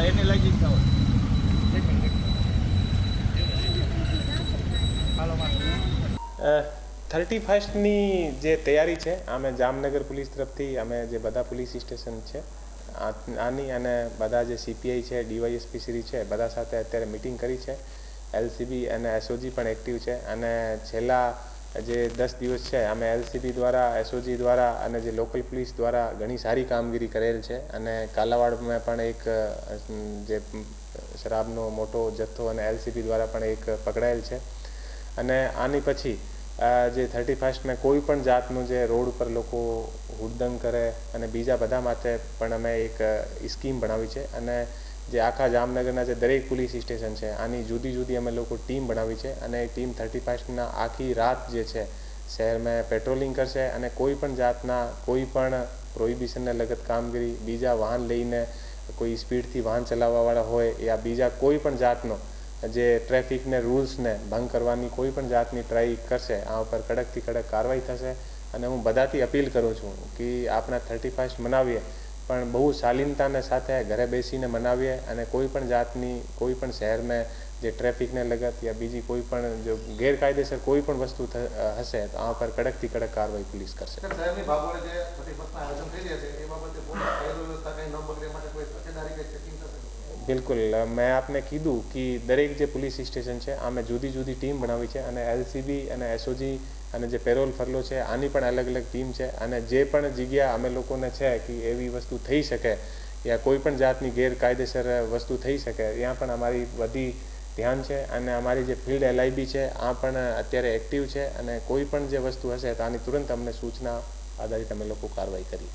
એને લાગી જ હોય. 31ની જે તૈયારી છે અમે જામનગર પોલીસ તરફથી અમે જે બધા પોલીસ સ્ટેશન છે આની અને બધા જે સીપીઆઈ છે ડીવાયએસપી શ્રી છે બધા સાથે અત્યારે મિટિંગ કરી છે. એલસીબી અને એસઓજી પણ એક્ટિવ છે અને છેલ્લા જે 10 દિવસ છે અમે એલસીબી દ્વારા એસઓજી દ્વારા અને જે લોકલ પોલીસ દ્વારા ઘણી સારી કામગીરી કરેલ છે અને કાલાવાડમાં પણ એક જે શરાબનો મોટો જથ્થો અને એલસીબી દ્વારા પણ એક પકડાયેલ છે. અને આની પછી જે 31 કોઈ પણ જાતનું જે રોડ ઉપર લોકો હુડદંગ કરે અને બીજા બધા માટે પણ અમે એક સ્કીમ બનાવી છે અને જે આખા જામનગરના જે દરેક પોલીસ સ્ટેશન છે આની જુદી જુદી અમે લોકો ટીમ બનાવી છે અને એ ટીમ 31ના આખી રાત જે છે શહેરમાં પેટ્રોલિંગ કરશે અને કોઈ પણ જાતના કોઈ પણ પ્રોહિબિશનને લગત કામગીરી બીજા વાહન લઈને કોઈ સ્પીડથી વાહન ચલાવવાવાળા હોય યા બીજા કોઈ પણ જાતનો જે ટ્રાફિકને રૂલ્સને ભંગ કરવાની કોઈ પણ જાતની ટ્રાય કરશે આ ઉપર કડકથી કડક કાર્યવાહી થશે. અને હું બધાથી અપીલ કરું છું કે આપણા 31 મનાવીએ પણ બહુ શાલીનતાને સાથે ઘરે બેસીને મનાવીએ અને કોઈ પણ જાતની કોઈ પણ શહેરમાં જે ટ્રાફિકને લગત યા બીજી કોઈ પણ જો ગેરકાયદેસર કોઈ પણ વસ્તુ હશે તો આ ઉપર કડકથી કડક કાર્યવાહી પોલીસ કરશે. બિલકુલ મેં આપને કીધું કે દરેક જે પોલીસ સ્ટેશન છે આમે જુદી જુદી ટીમ બનાવી છે અને એલસીબી અને એસઓજી અને જે પેરોલ ફરલો છે આની પણ અલગ અલગ ટીમ છે અને જે પણ જગ્યા અમે લોકોને છે કે એવી વસ્તુ થઈ શકે યા કોઈ પણ જાતની ગેરકાયદેસર વસ્તુ થઈ શકે ત્યાં પણ અમારી બધી ધ્યાન છે અને અમારી જે ફિલ્ડ એલઆઈબી છે આ પણ અત્યારે એક્ટિવ છે અને કોઈ પણ જે વસ્તુ હશે તો આની તુરંત અમને સૂચના આધારિત અમે લોકો કાર્યવાહી કરીએ.